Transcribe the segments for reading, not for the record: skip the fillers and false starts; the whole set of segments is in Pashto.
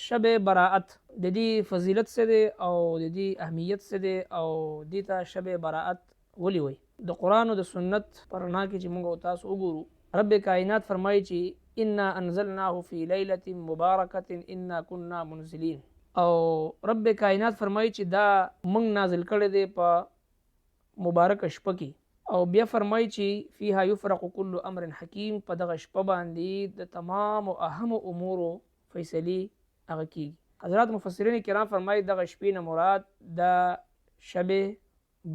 شب براءت د دې فضیلت څه دی او د دې اهمیت څه دی او دې ته شب براءت ولې وایي. د قرآن او د سنت په رڼا کې چې موږ او تاسو وګورو، رب کائنات فرمایي چې انا انزلناه فی لیلة مبارکة انا کنا منزلین، او رب کائنات فرمایي چې دا موږ نازل کړی دی په مبارک شپه کې، او بیا فرمایي چې فیها یفرق کل امر حکیم، په دغه شپه باندې د تمام او اهم امورو فیصلې هغه کیږي. حضرات مفسرین کرام فرمایي دغه شپې نه مراد د شب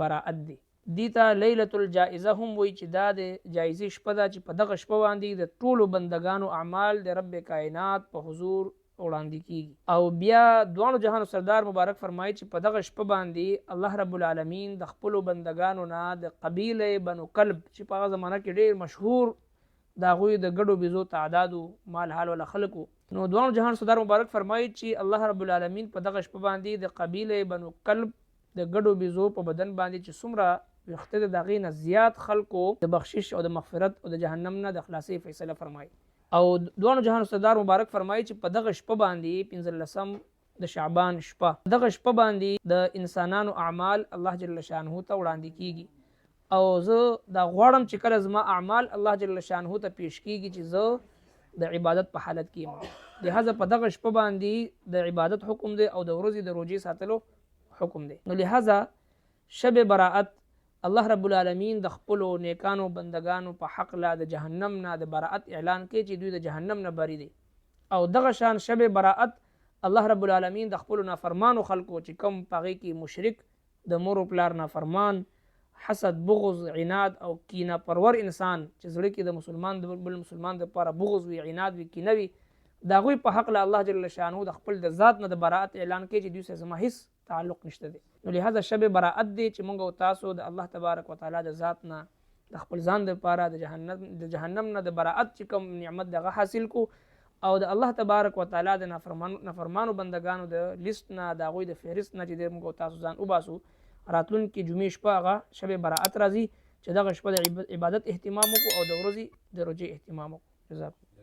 براءت دی. دې ته لیلة الجائزه هم وایي چې دا د جایزې شپه ده چې په دغه شپه باندې د ټولو بندگانو اعمال د رب کائنات په حضور وړاندې کیږي. او بیا دوانو جهانو سردار مبارک فرمایي چې په دغه شپه باندې الله رب العالمین د خپلو بندگانو نه د قبیله بنو کلب چې په هغه زمانه کې ډیر مشهور د هغوی د ګډو بيزو تعدادو مال حال ولا خلکو، نو دوانو جهان سردار مبارک فرمایي چې الله رب العالمین په دغه شپه باندې د قبیله بنو کلب د ګډو بيزو په بدن باندې چې څومره وخت د دغې نه زیات خلکو د بخشش او د مغفرت او د جهنم نه د خلاصي فیصله فرمایي. او دوانو جهان سردار مبارک فرمایي چې په دغه شپه باندې 15 د شعبان شپه، دغه شپه باندې د انسانانو اعمال الله جل شانه ته وړاندې کیږي، او زه دا غواړم چې کله زما اعمال الله جل شانه ته پیش کیږي چې زه د عبادت په حالت کې یم. لہذا په دغه شپه باندې د عبادت حکم دی او د ورځې د روزې ساتلو حکم دی. نو لہذا شب براءت الله رب العالمین د خپلو نیکانو بندگانو په حق لا د جهنم نه د براءت اعلان کوي چې دوی د جهنم نه بری دي. او دغه شان شب براءت الله رب العالمین د خپلو نافرمانو خلکو چې کوم پغې کې مشرک، د مور او پلار نافرمان، حسد، بغض، عناد او کینه پرور انسان چې زړه کې د مسلمان د بل مسلمان د لپاره بغض وي، عناد وي، کینه وي، د هغوی په حق له الله جل شانه د خپل د ذات نه د براءت اعلان کوي چې دوی سره زما هیڅ تعلق نشته دی. نو لہذا شب براءت دی چې موږ او تاسو د الله تبارک وتعالى د ذات نه د خپل ځان د لپاره د جهنم نه د براءت چې کوم نعمت دغه حاصل کو، او د الله تبارک وتعالى د نافرمانو بندگانو د لیست نه د هغوی د فهرست نه چې موږ او تاسو ځان وباسو. راتلونکي جمعې شپه هغه شب براءت راځي چې دغه شپه د عبادت اهتمام وکړو او د ورځې د روزې اهتمام وکړو. جزاکم.